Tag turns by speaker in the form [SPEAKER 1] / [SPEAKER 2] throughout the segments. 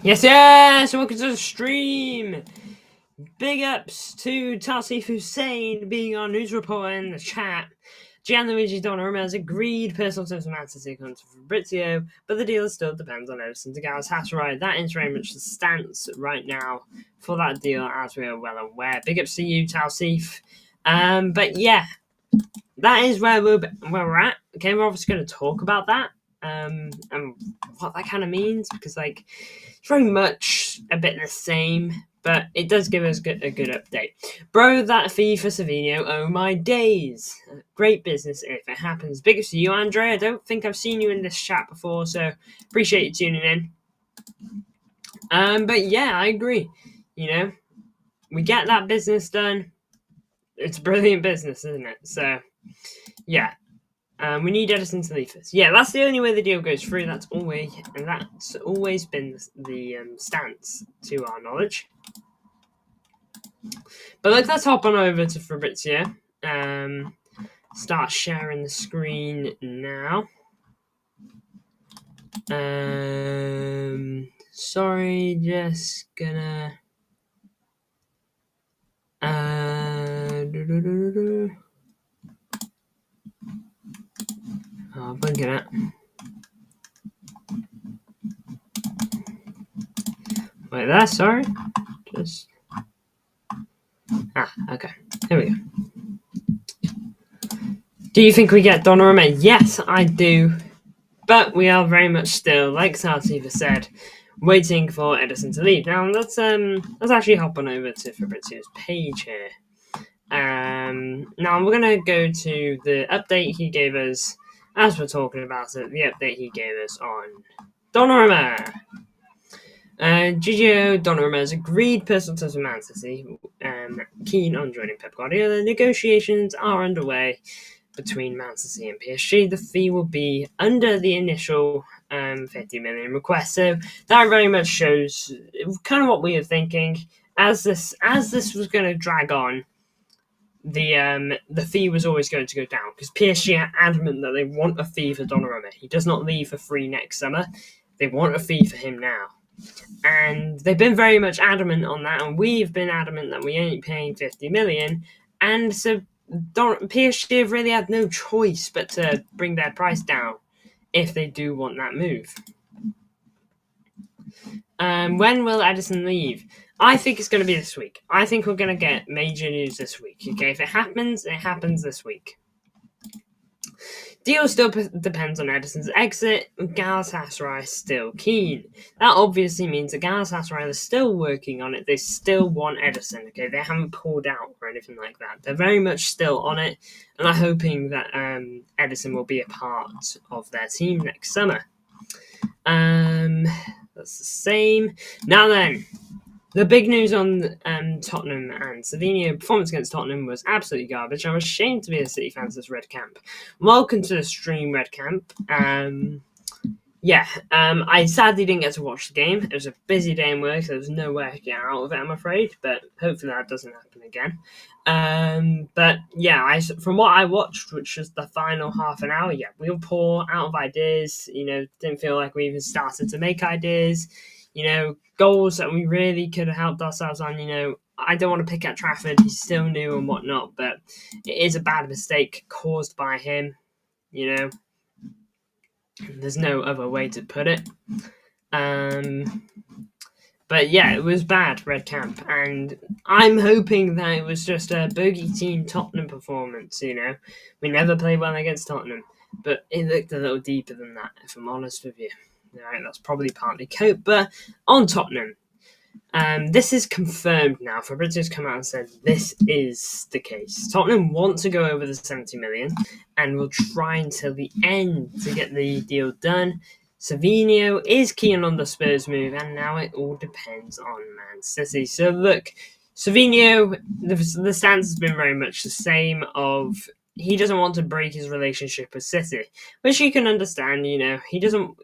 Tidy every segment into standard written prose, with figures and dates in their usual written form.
[SPEAKER 1] Yes, welcome to the stream. Big ups to Tarsif Hussein being our news reporter in the chat. Gianluigi Donnarumma has agreed personal terms for Man City according to Fabrizio, but the deal still depends on Edison de Galatasaray. That is very much the stance right now for that deal, as we are well aware. Big ups to you, Tarsif. But yeah, that is where we're at. Okay, we're obviously going to talk about that. And what that kind of means, because it's very much a bit the same, but it does give us a good update. Bro, that fee for Savinho, oh my days. Great business if it happens. Biggest to you, Andre. I don't think I've seen you in this chat before, so appreciate you tuning in. But yeah, I agree. We get that business done. It's brilliant business, isn't it? So, yeah. We need Edison to leave us. Yeah, that's the only way the deal goes through. That's always been the stance, to our knowledge. But let's hop on over to Fabrizio. Start sharing the screen now. Sorry, just gonna. Blinking it. Wait there, sorry. Just. Okay. Here we go. Do you think we get Donnarumma? Yes, I do. But we are very much still, like Sartiva said, waiting for Edison to leave. Now, let's actually hop on over to Fabrizio's page here. Now, we're going to go to the update he gave us, as we're talking about it, the update he gave us on Donnarumma. Gigio Donnarumma has agreed personal terms with Man City, keen on joining Pep Guardiola. Negotiations are underway between Man City and PSG. The fee will be under the initial 50 million request. So that very much shows kind of what we were thinking. As this was going to drag on, the fee was always going to go down because PSG are adamant that they want a fee for Donnarumma. He does not leave for free next summer. They want a fee for him now. And they've been very much adamant on that, and we've been adamant that we ain't paying 50 million. And so PSG have really had no choice but to bring their price down if they do want that move. When will Edison leave? I think it's going to be this week. I think we're going to get major news this week. Okay, if it happens this week. Deal still depends on Edison's exit. Galatasaray is still keen. That obviously means that Galatasaray is still working on it. They still want Edison. Okay, they haven't pulled out or anything like that. They're very much still on it, and I'm hoping that Edison will be a part of their team next summer. That's the same. Now then. The big news on Tottenham and Savinho performance against Tottenham was absolutely garbage. I was ashamed to be a City fan to this Red Camp. Welcome to the stream, Red Camp. I sadly didn't get to watch the game. It was a busy day in work, so there was no way I could get out of it, I'm afraid. But hopefully that doesn't happen again. From what I watched, which was the final half an hour, we were poor, out of ideas. Didn't feel like we even started to make ideas. Goals that we really could have helped ourselves on. I don't want to pick at Trafford. He's still new and whatnot, but it is a bad mistake caused by him. There's no other way to put it. But yeah, it was bad, Red Camp, and I'm hoping that it was just a bogey team Tottenham performance. We never played well against Tottenham, but it looked a little deeper than that, if I'm honest with you. Right, that's probably partly cope, but on Tottenham, this is confirmed now. Fabrizio's come out and said this is the case. Tottenham want to go over the 70 million and will try until the end to get the deal done. Savinho is keen on the Spurs move, and now it all depends on Man City. So look, Savinho, the stance has been very much the same of he doesn't want to break his relationship with City, which you can understand. He doesn't.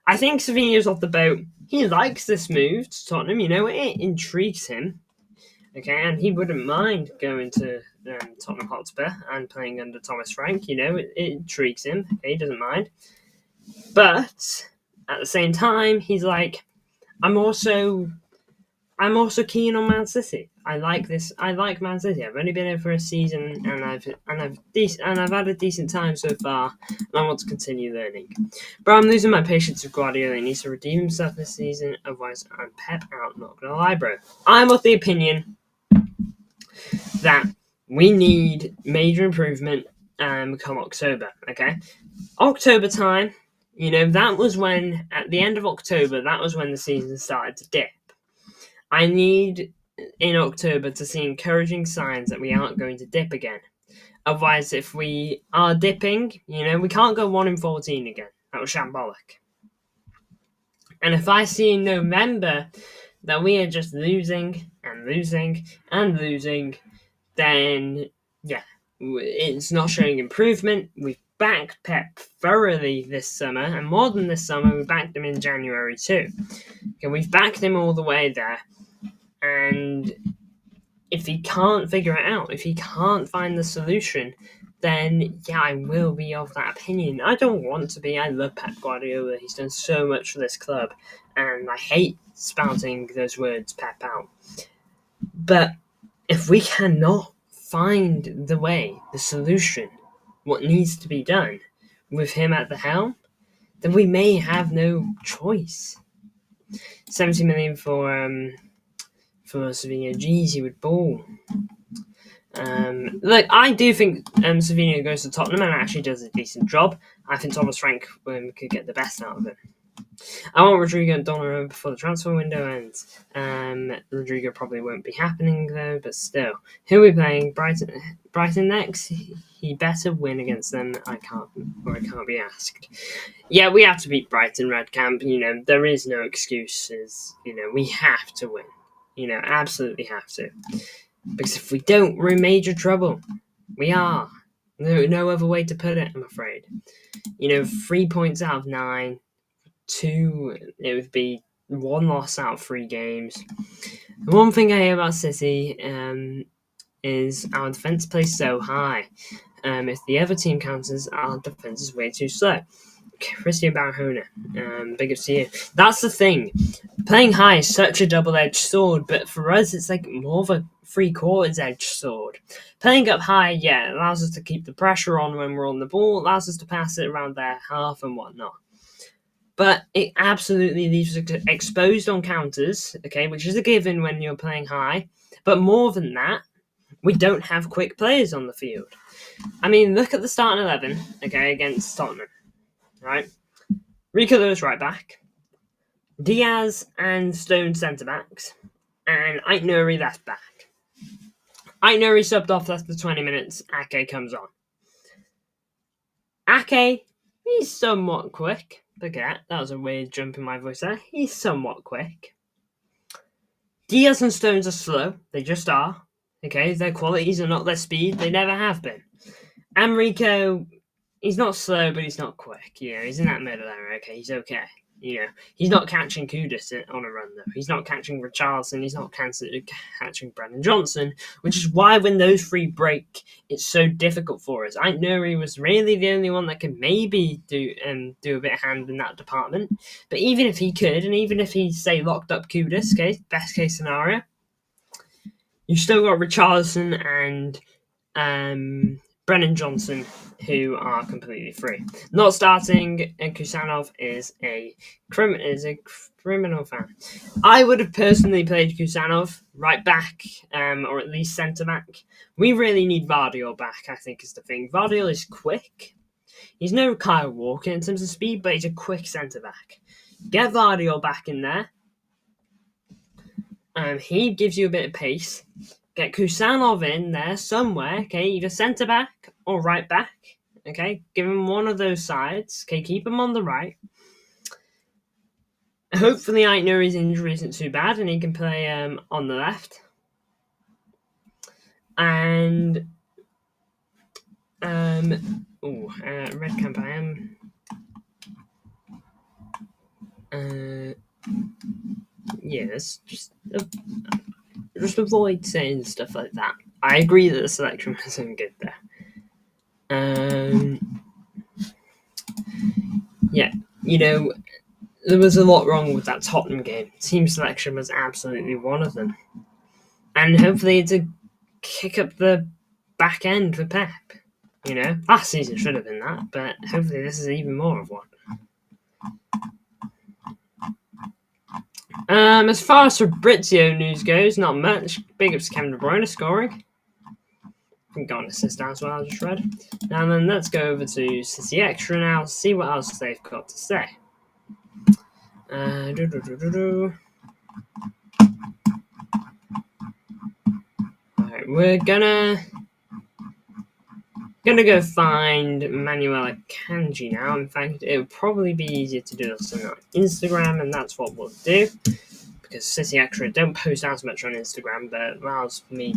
[SPEAKER 1] I think Savinho's off the boat. He likes this move to Tottenham. It intrigues him. Okay, and he wouldn't mind going to Tottenham Hotspur and playing under Thomas Frank. It intrigues him. Okay, he doesn't mind. But at the same time, he's like, I'm also keen on Man City. I like this. I like Man City. I've only been here for a season, and I've had a decent time so far, and I want to continue learning. But I'm losing my patience with Guardiola. He needs to redeem himself this season, otherwise I'm pep out. Not gonna lie, bro. I'm of the opinion that we need major improvement come October. Okay, October time. That was when at the end of October, that was when the season started to dip. I need in October to see encouraging signs that we aren't going to dip again. Otherwise, if we are dipping, we can't go 1-14 again. That was shambolic. And if I see in November that we are just losing and losing and losing, then yeah, it's not showing improvement. We've backed Pep thoroughly this summer, and more than this summer, we backed him in January too. Okay, we've backed him all the way there. And if he can't figure it out, if he can't find the solution, then yeah, I will be of that opinion. I don't want to be. I love Pep Guardiola. He's done so much for this club, and I hate spouting those words, Pep out. But if we cannot find the way, the solution, what needs to be done with him at the helm, then we may have no choice. 70 million for Savinho. Jeez, he would ball. Look, I do think Savinho goes to Tottenham and actually does a decent job. I think Thomas Frank could get the best out of it. I want Rodrigo and Donnarumma before the transfer window ends. Rodrigo probably won't be happening though, but still. Who are we playing? Brighton next? He better win against them. I can't be asked. Yeah, we have to beat Brighton, Red Camp. There is no excuses. We have to win. Absolutely have to. Because if we don't, we're in major trouble. We are. No other way to put it, I'm afraid. 3 points out of 9. 2, it would be 1 loss out of 3 games. The one thing I hear about City is our defence plays so high. If the other team counters, our defence is way too slow. Christian Barahona, big up to you. That's the thing. Playing high is such a double-edged sword, but for us, it's like more of a 3/4 edged sword. Playing up high, yeah, allows us to keep the pressure on when we're on the ball, allows us to pass it around their half and whatnot. But it absolutely leaves us exposed on counters, okay, which is a given when you're playing high. But more than that, we don't have quick players on the field. I mean, look at the starting 11, okay, against Tottenham, right? Rico Lewis right back, Diaz and Stone centre backs, and Ait Nouri left back. Ait Nouri subbed off after 20 minutes. Ake comes on. Ake, he's somewhat quick. Look at that was a weird jump in my voice there. He's somewhat quick. Diaz and Stones are slow. They just are. Okay, their qualities are not their speed. They never have been. And Rico, he's not slow, but he's not quick. He's in that middle there. Okay, he's okay. He's not catching Kudus on a run, though. He's not catching Richarlison. He's not catching Brennan Johnson, which is why when those 3 break, it's so difficult for us. Ait Nouri was really the only one that could maybe do a bit of hand in that department. But even if he could, and even if he, say, locked up Kudus, okay, best case scenario, you still got Richarlison and Brennan Johnson, who are completely free. Not starting Kusanov is a criminal fan. I would have personally played Kusanov right back, or at least centre back. We really need Vardiol back, I think, is the thing. Vardiol is quick. He's no Kyle Walker in terms of speed, but he's a quick centre back. Get Vardiol back in there. He gives you a bit of pace. Get Kusanov in there somewhere, okay, either centre back or right back, okay, give him one of those sides, okay, keep him on the right. Hopefully Ait Nouri's injury isn't too bad and he can play on the left. And Red Camp, I am yes, just avoid saying stuff like that. I agree that the selection wasn't good there. Yeah, there was a lot wrong with that Tottenham game. Team selection was absolutely one of them. And hopefully it's a kick up the back end for Pep. Last season should have been that, but hopefully this is even more of one. As far as Fabrizio news goes, not much. Big ups to Kevin De Bruyne scoring. I think got an assist as well, I just read. Now then, let's go over to City Extra now, see what else they've got to say. Alright, we're gonna go find Manuel Akanji now. In fact, it would probably be easier to do this on Instagram, and that's what we'll do. Because City Extra don't post as much on Instagram, but it allows me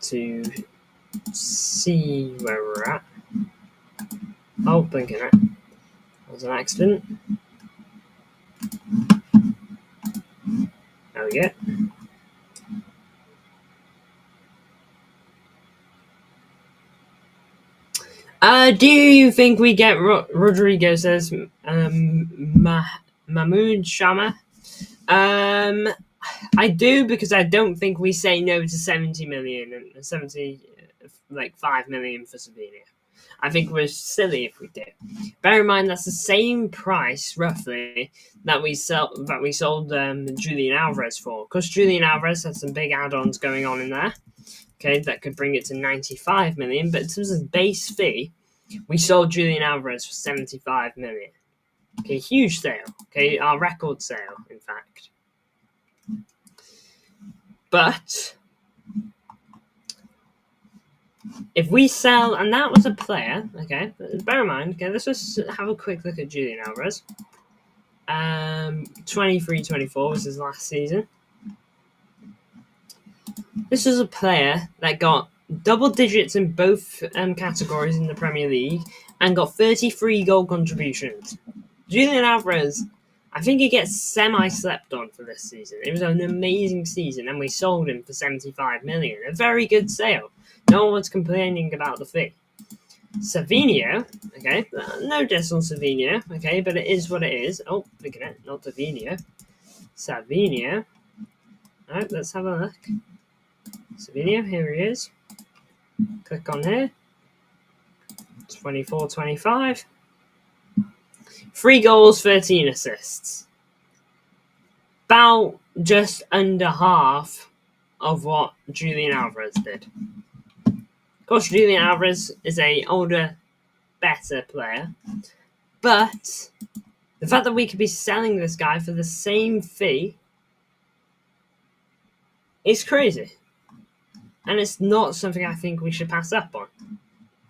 [SPEAKER 1] to see where we're at. Oh, blinking it. That was an accident. There we go. Do you think we get Rodrigo says Mahmoud Shama? I do, because I don't think we say no to 70 million and 5 million for Savinho. I think we're silly if we do. Bear in mind that's the same price roughly that we sold Julian Alvarez for, because Julian Alvarez had some big add-ons going on in there. Okay, that could bring it to 95 million, but in terms of base fee, we sold Julian Alvarez for 75 million. Okay, huge sale. Okay, our record sale, in fact. But if we sell, and that was a player, okay, bear in mind, okay, let's just have a quick look at Julian Alvarez. 23-24 was his last season. This was a player that got double digits in both categories in the Premier League and got 33 goal contributions. Julian Alvarez, I think he gets semi-slept on for this season. It was an amazing season, and we sold him for 75 million. A very good sale. No one was complaining about the fee. Savinho, okay, no diss on Savinho, okay, but it is what it is. Oh, look at it, not Savinho. Savinho. Alright, let's have a look. Savinho, here he is. Click on here. 24-25. 3 goals, 13 assists. About just under half of what Julian Alvarez did. Of course, Julian Alvarez is an older, better player. But the fact that we could be selling this guy for the same fee is crazy. And it's not something I think we should pass up on.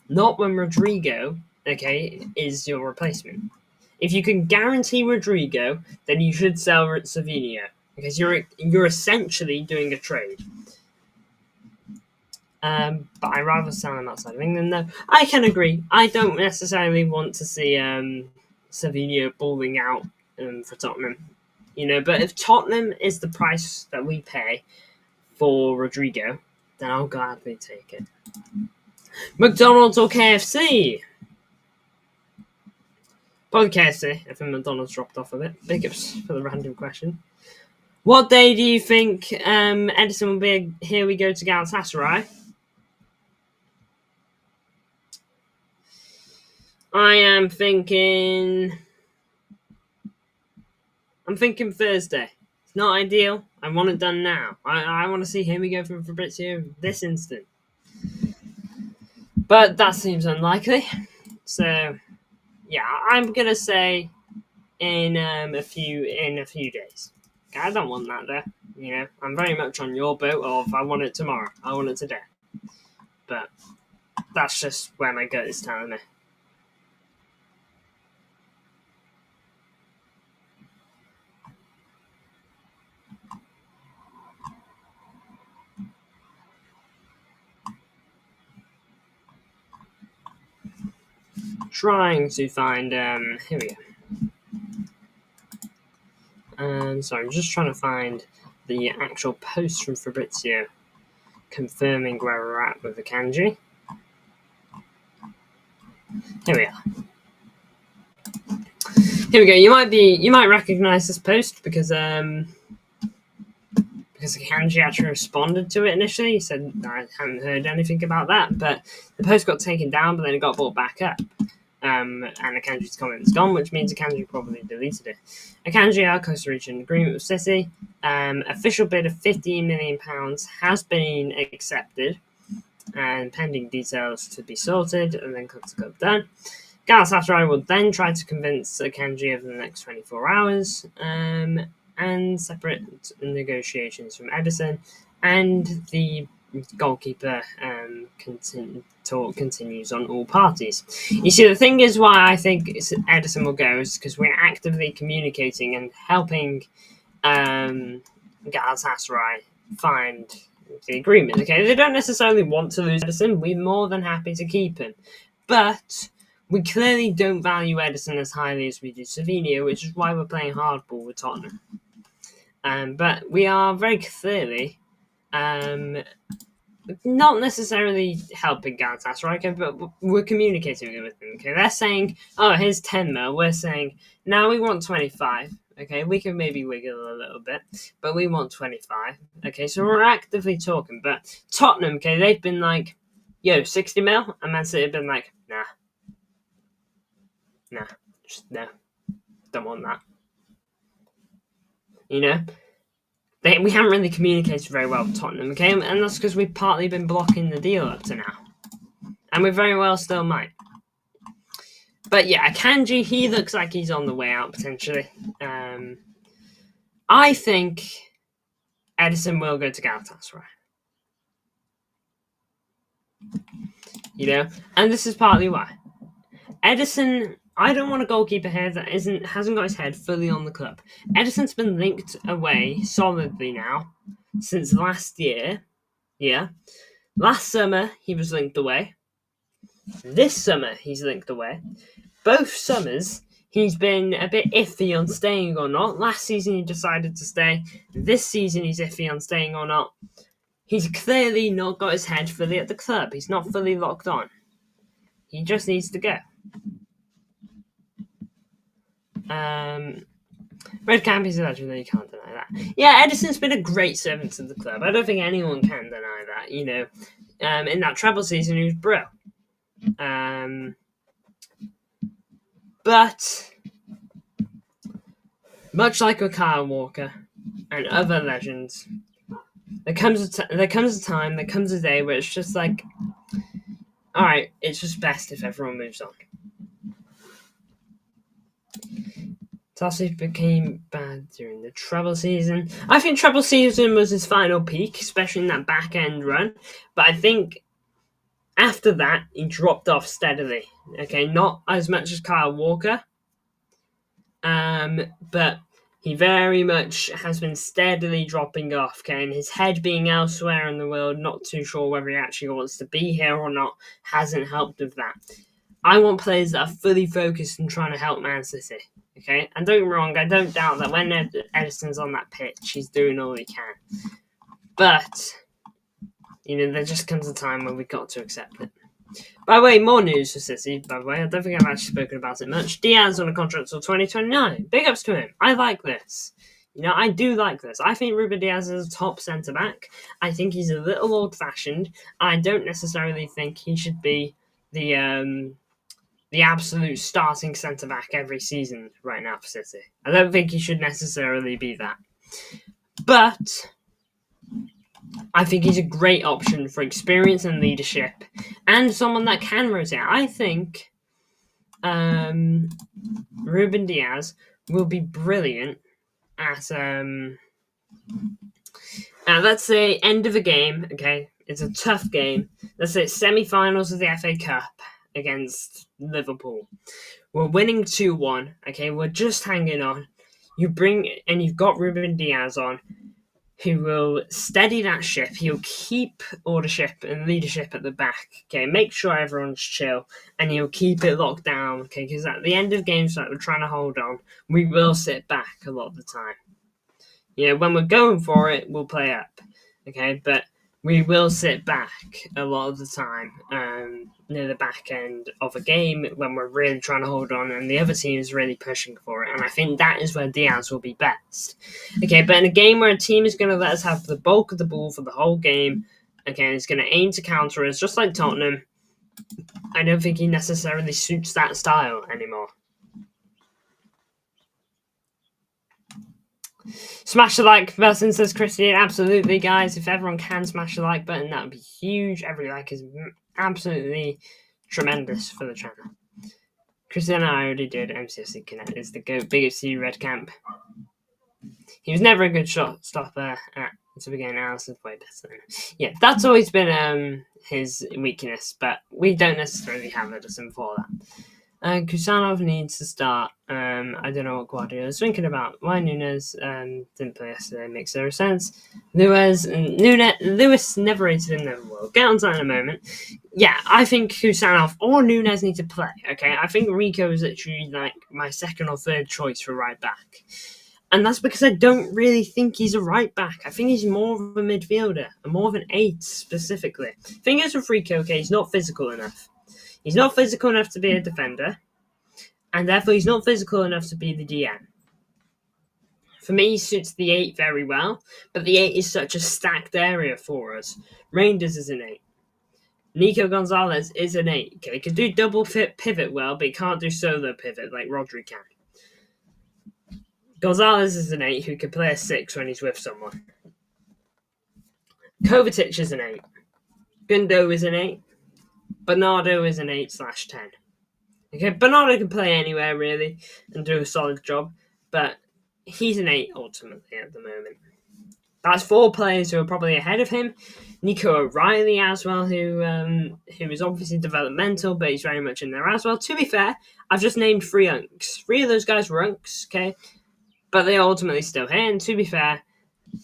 [SPEAKER 1] Not when Rodrigo, okay, is your replacement. If you can guarantee Rodrigo, then you should sell Savinho, because you're essentially doing a trade. But I'd rather sell him outside of England, though. I can agree. I don't necessarily want to see Savinho balling out for Tottenham. But if Tottenham is the price that we pay for Rodrigo, then I'll gladly take it. McDonald's or KFC? Probably KFC. I think McDonald's dropped off a bit. Big ups for the random question. What day do you think Edison will be? Here we go to Galatasaray. I am thinking. I'm thinking Thursday. It's not ideal. I want it done now. I want to see Here we go from Fabrizio this instant. But that seems unlikely. So, yeah, I'm gonna say in a few days. Okay, I don't want that though. I'm very much on your boat of I want it tomorrow. I want it today. But that's just where my gut is telling me. Trying to find here we go. Sorry, I'm just trying to find the actual post from Fabrizio confirming where we're at with Akanji. Here we are. Here we go. You might recognise this post because Akanji actually responded to it initially. He said, I haven't heard anything about that, but the post got taken down, but then it got brought back up. And Akanji's comment is gone, which means Akanji probably deleted it. Akanji are close to reaching an agreement with City. Official bid of £15 million has been accepted, and pending details to be sorted, and then club to club done. Galatasaray will then try to convince Akanji over the next 24 hours, and separate negotiations from Edison, and the goalkeeper continues on all parties. You see, the thing is why I think Edison will go is because we're actively communicating and helping Galatasaray find the agreement. Okay, they don't necessarily want to lose Edison. We're more than happy to keep him, but we clearly don't value Edison as highly as we do Savinho, which is why we're playing hardball with Tottenham. But we are very clearly not necessarily helping Galatasaray, okay, but we're communicating with them. Okay, they're saying, "Oh, here's 10 mil." We're saying, "Now we want 25." Okay, we can maybe wiggle a little bit, but we want 25. Okay, so we're actively talking. But Tottenham, okay, they've been like, "Yo, 60 mil," and Man City have been like, "Nah, just no, don't want that." You know, we haven't really communicated very well with Tottenham, okay? And that's because we've partly been blocking the deal up to now. And we very well still might. But yeah, Akanji, he looks like he's on the way out, potentially. I think Edison will go to Galatasaray. You know? And this is partly why. Edison, I don't want a goalkeeper here that hasn't got his head fully on the club. Edison's been linked away solidly now since last year. Yeah. Last summer, he was linked away. This summer, he's linked away. Both summers, he's been a bit iffy on staying or not. Last season, he decided to stay. This season, he's iffy on staying or not. He's clearly not got his head fully at the club. He's not fully locked on. He just needs to go. Red Camp is legendary, you can't deny that. Yeah, Edison's been a great servant to the club. I don't think anyone can deny that, you know. In that treble season, he was bro. But much like with Kyle Walker and other legends, there comes a time, there comes a day where it's just like, alright, it's just best if everyone moves on. Tossie became bad during the treble season. I think treble season was his final peak, especially in that back-end run. But I think after that, he dropped off steadily. Okay, not as much as Kyle Walker. But he very much has been steadily dropping off. Okay, and his head being elsewhere in the world, not too sure whether he actually wants to be here or not, hasn't helped with that. I want players that are fully focused and trying to help Man City. Okay, and don't get me wrong, I don't doubt that when Edison's on that pitch, he's doing all he can. But, you know, there just comes a time when we've got to accept it. By the way, more news for City, by the way. I don't think I've actually spoken about it much. Diaz on a contract until 2029. Big ups to him. I like this. You know, I do like this. I think Ruben Diaz is a top centre-back. I think he's a little old-fashioned. I don't necessarily think he should be the absolute starting centre-back every season right now for City. I don't think he should necessarily be that. But I think he's a great option for experience and leadership and someone that can rotate. I think Ruben Diaz will be brilliant at let's say end of a game, okay? It's a tough game. Let's say semi-finals of the FA Cup against Liverpool. We're winning 2-1, okay? We're just hanging on. You've got Ruben Diaz on, who will steady that ship. He'll keep ownership and leadership at the back, okay? Make sure everyone's chill, and he'll keep it locked down, okay? Because at the end of games that we're trying to hold on, we will sit back a lot of the time. You know, when we're going for it, we'll play up, okay? But we will sit back a lot of the time near the back end of a game when we're really trying to hold on and the other team is really pushing for it. And I think that is where Diaz will be best. Okay, but in a game where a team is going to let us have the bulk of the ball for the whole game, okay, it's going to aim to counter us, just like Tottenham, I don't think he necessarily suits that style anymore. Smash the like button, says Christian. Absolutely, guys. If everyone can smash the like button, that would be huge. Every like is absolutely tremendous for the channel. Christian, I already did. MCFC Connect is the biggest C red camp. He was never a good shot stopper at the beginning. Alison's way better. Yeah, that's always been his weakness, but we don't necessarily have Edison for that. Kusanov needs to start. I don't know what Guardiola is thinking about. Why Nunes didn't play yesterday makes zero sense. Lewis never rated him, never will. Get on to that in a moment. Yeah, I think Kusanov or Nunes need to play. Okay, I think Rico is actually like my second or third choice for right back. And that's because I don't really think he's a right back. I think he's more of a midfielder, and more of an 8 specifically. The thing is with Rico, okay, he's not physical enough. He's not physical enough to be a defender, and therefore he's not physical enough to be the DM. For me, he suits the 8 very well, but the 8 is such a stacked area for us. Reinders is an 8. Nico Gonzalez is an 8. Okay, he can do double pivot well, but he can't do solo pivot like Rodri can. Gonzalez is an 8 who can play a 6 when he's with someone. Kovacic is an 8. Gundo is an 8. Bernardo is an 8/10. Okay, Bernardo can play anywhere really and do a solid job, but he's an 8 ultimately at the moment. That's 4 players who are probably ahead of him. Nico O'Reilly as well, who is obviously developmental, but he's very much in there as well. To be fair, I've just named 3 unks. 3 of those guys were unks, okay? But they're ultimately still here, and to be fair,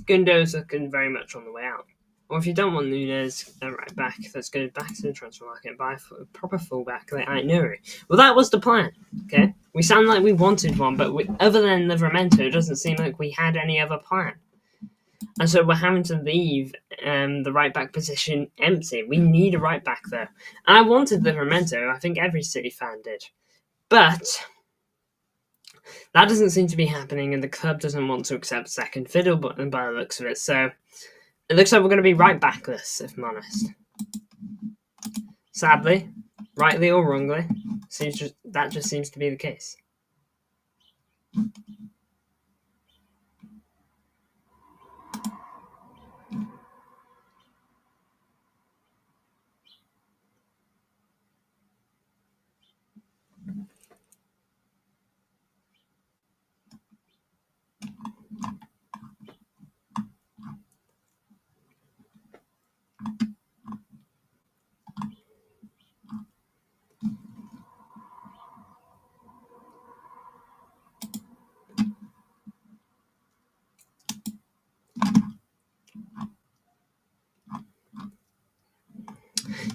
[SPEAKER 1] Gundo's looking very much on the way out. Or if you don't want Nunes right back, let's go back to the transfer market and buy a proper fullback like Aït-Nouri. Well, that was the plan, okay? We sound like we wanted one, but other than Livramento, it doesn't seem like we had any other plan. And so we're having to leave the right back position empty. We need a right back there. And I wanted Livramento. I think every City fan did. But that doesn't seem to be happening, and the club doesn't want to accept second fiddle by the looks of it. So it looks like we're going to be right backless, if I'm honest. Sadly, rightly or wrongly, that just seems to be the case.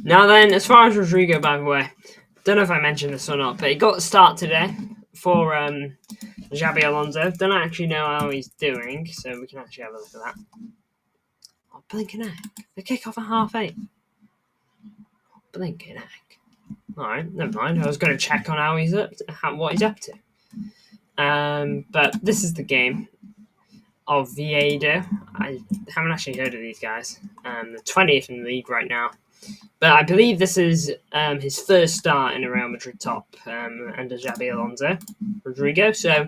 [SPEAKER 1] Now then, as far as Rodrigo, by the way, don't know if I mentioned this or not, but he got a start today for Xabi Alonso. Don't actually know how he's doing, so we can actually have a look at that. Oh, blinking heck. The kick-off at 8:30. Blinking heck. Alright, never mind. I was going to check on what he's up to. But this is the game of Viedo. I haven't actually heard of these guys. The 20th in the league right now. But I believe this is his first start in a Real Madrid top under Xabi Alonso, Rodrigo. So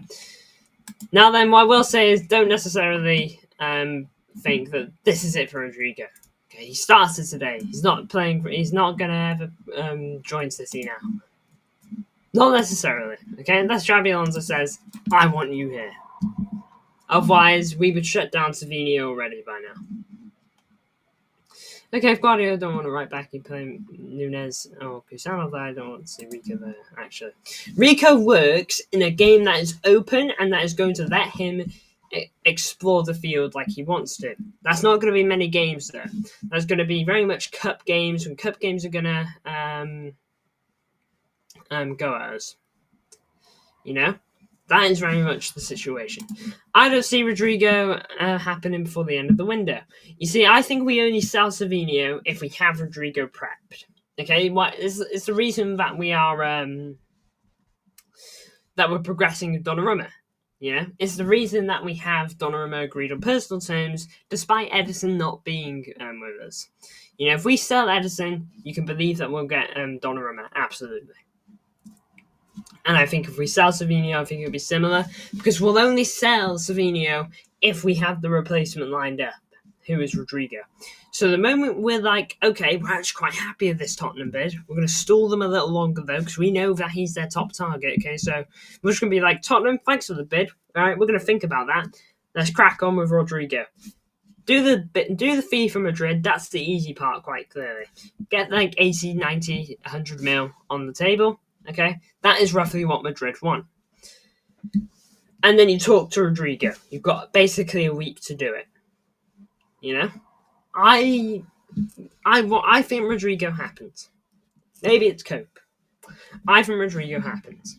[SPEAKER 1] now then, what I will say is don't necessarily think that this is it for Rodrigo. Okay, he started today. He's not playing. He's not going to ever join City now. Not necessarily. Okay, unless Xabi Alonso says, "I want you here." Otherwise, we would shut down Savinho already by now. Okay, if Guardiola don't want to right back, you play Nunes or Kusanov. I don't want to see Rico there, actually. Rico works in a game that is open and that is going to let him explore the field like he wants to. That's not going to be many games, though. That's going to be very much cup games, and cup games are going to go at us. You know? That is very much the situation. I don't see Rodrigo happening before the end of the window. You see, I think we only sell Savinho if we have Rodrigo prepped. Okay, it's the reason that we're progressing with Donnarumma. It's the reason that we have Donnarumma agreed on personal terms, despite Edison not being with us. If we sell Edison, you can believe that we'll get Donnarumma, absolutely. And I think if we sell Savinho, I think it'll be similar, because we'll only sell Savinho if we have the replacement lined up, who is Rodrigo. So the moment we're like, okay, we're actually quite happy with this Tottenham bid, we're going to stall them a little longer, though, because we know that he's their top target, okay? So we're just going to be like, Tottenham, thanks for the bid. All right, we're going to think about that. Let's crack on with Rodrigo. Do the fee for Madrid. That's the easy part, quite clearly. Get like 80, 90, 100 mil on the table. Okay, that is roughly what Madrid want. And then you talk to Rodrigo. You've got basically a week to do it. I think Rodrigo happens. Maybe it's Cope. I think Rodrigo happens.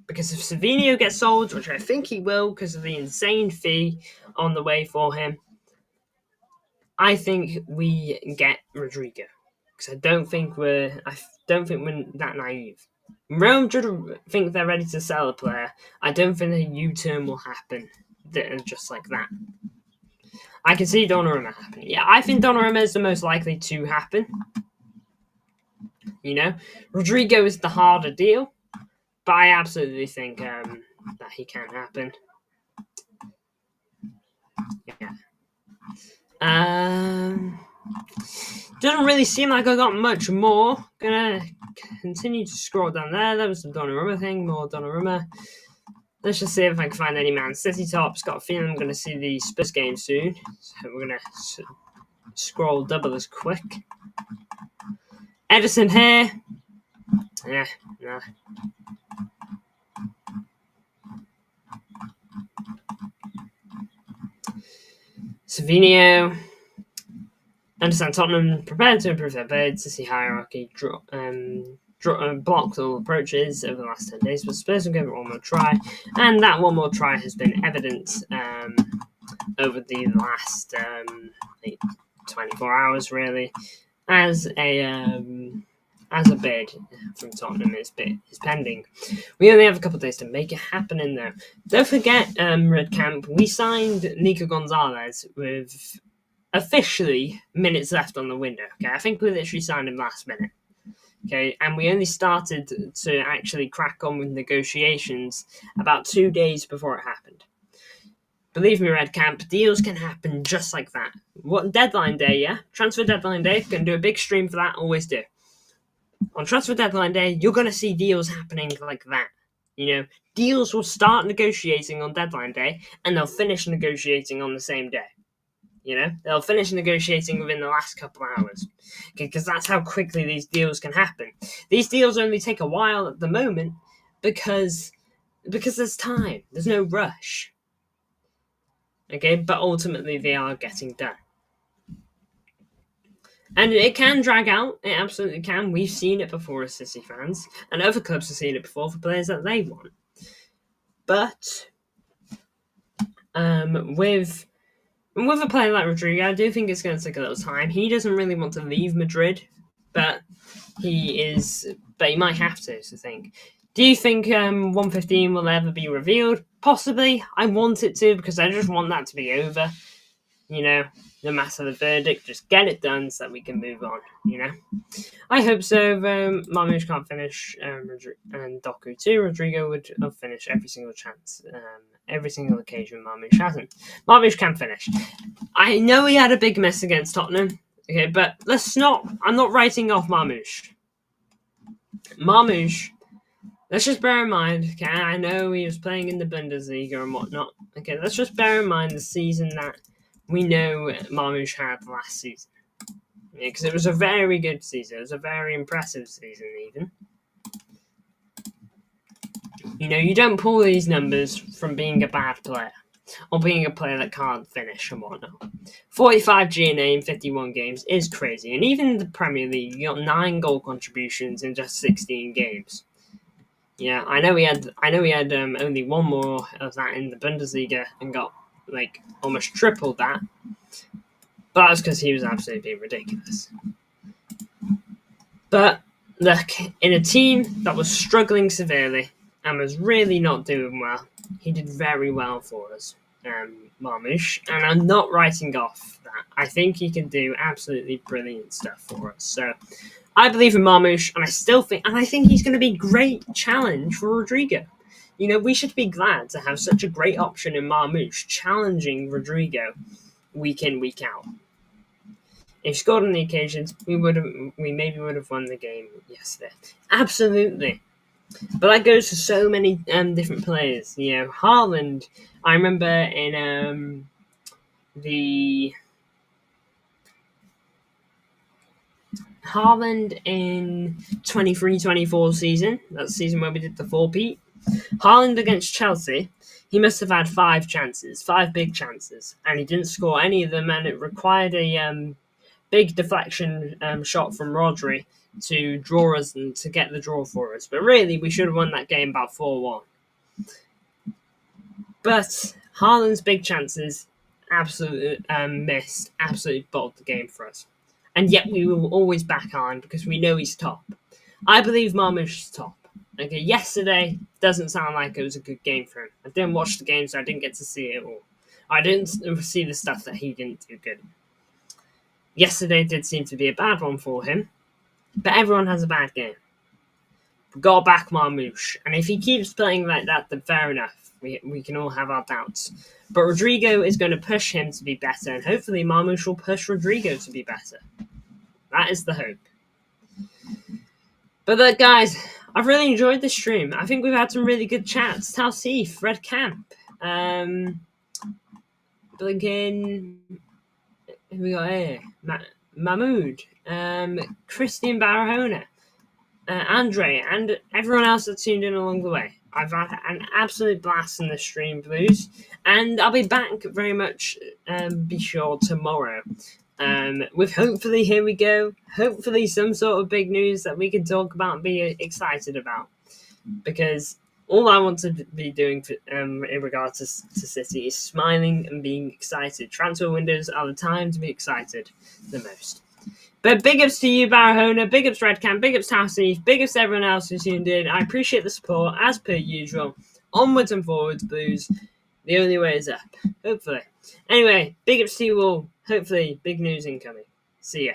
[SPEAKER 1] Because if Savinho gets sold, which I think he will because of the insane fee on the way for him, I think we get Rodrigo. Because I don't think we're that naive. Real Madrid think they're ready to sell a player. I don't think a U-turn will happen just like that. I can see Donnarumma happening. Yeah, I think Donnarumma is the most likely to happen. Rodrigo is the harder deal, but I absolutely think that he can happen. Yeah. Doesn't really seem like I got much more. Gonna continue to scroll down there. There was some Donnarumma thing, more Donnarumma. Let's just see if I can find any Man City tops. Got a feeling I'm going to see the Spurs game soon. So we're going to scroll double as quick. Edison here. Yeah, no. Savinho. Understand Tottenham prepared to improve their bid to see hierarchy blocked all approaches over the last 10 days, but Spurs will give it one more try, and that one more try has been evident over the last 24 hours, really, as a bid from Tottenham is pending. We only have a couple of days to make it happen in there. Don't forget, Red Camp, we signed Nico Gonzalez with officially minutes left on the window. Okay, I think we literally signed him last minute. Okay, and we only started to actually crack on with negotiations about 2 days before it happened. Believe me, Red Camp, deals can happen just like that. What deadline day, yeah? Transfer deadline day, gonna do a big stream for that, always do. On transfer deadline day, you're gonna see deals happening like that. Deals will start negotiating on deadline day, and they'll finish negotiating on the same day. They'll finish negotiating within the last couple of hours. Because that's how quickly these deals can happen. These deals only take a while at the moment because there's time. There's no rush. Okay, but ultimately they are getting done. And it can drag out. It absolutely can. We've seen it before as City fans. And other clubs have seen it before for players that they want. But with a player like Rodrigo, I do think it's going to take a little time. He doesn't really want to leave Madrid, but he might have to, I think. Do you think 115 will ever be revealed? Possibly. I want it to, because I just want that to be over. No matter the verdict, just get it done so that we can move on, I hope so. Marmoush can't finish, and Doku too. Rodrigo would have finished every single chance, every single occasion Marmoush hasn't. Marmoush can finish. I know he had a big miss against Tottenham, okay, but I'm not writing off Marmoush. Let's just bear in mind, okay, I know he was playing in the Bundesliga and whatnot, okay, let's just bear in mind the season that we know Marmoush had last season. Because it was a very good season. It was a very impressive season, even. You don't pull these numbers from being a bad player. Or being a player that can't finish and whatnot. 45 GNA in 51 games is crazy. And even in the Premier League, you got 9 goal contributions in just 16 games. Yeah, I know he had only one more of that in the Bundesliga and got like almost tripled that. But that was because he was absolutely ridiculous. But look, in a team that was struggling severely and was really not doing well, he did very well for us, Marmoush. And I'm not writing off that. I think he can do absolutely brilliant stuff for us. So I believe in Marmoush, and I think he's going to be a great challenge for Rodrigo. You know, we should be glad to have such a great option in Marmoush challenging Rodrigo week in, week out. If he scored on the occasions, we maybe would have won the game yesterday. Absolutely. But that goes for so many different players. You know, Haaland, I remember in the Haaland in 23-24 season, that's the season where we did the 4-peat. Haaland against Chelsea, he must have had 5 big chances, and he didn't score any of them, and it required a big deflection shot from Rodri to draw us and to get the draw for us. But really, we should have won that game about 4-1. But Haaland's big chances absolutely missed, absolutely bottled the game for us. And yet we will always back Haaland because we know he's top. I believe Marmoush is top. Okay, yesterday doesn't sound like it was a good game for him. I didn't watch the game, so I didn't get to see it all. I didn't see the stuff that he didn't do good. Yesterday did seem to be a bad one for him, but everyone has a bad game. We've got to back Marmoush, and if he keeps playing like that, then fair enough. We can all have our doubts. But Rodrigo is going to push him to be better, and hopefully Marmoush will push Rodrigo to be better. That is the hope. But look, guys, I've really enjoyed this stream. I think we've had some really good chats. Talsif, Red Camp, Blinken, who we got here? Mahmood, Christian Barahona, Andre, and everyone else that tuned in along the way. I've had an absolute blast in the stream, Blues, and I'll be back very much, be sure, tomorrow. With hopefully, here we go, hopefully some sort of big news that we can talk about and be excited about. Because all I want to be doing in regards to City is smiling and being excited. Transfer windows are the time to be excited the most. But big ups to you, Barahona, big ups Redcam, big ups Tassy, big ups to everyone else who tuned in. I appreciate the support, as per usual. Onwards and forwards, Blues. The only way is up, hopefully. Anyway, big ups to you all. Hopefully, big news incoming. See ya.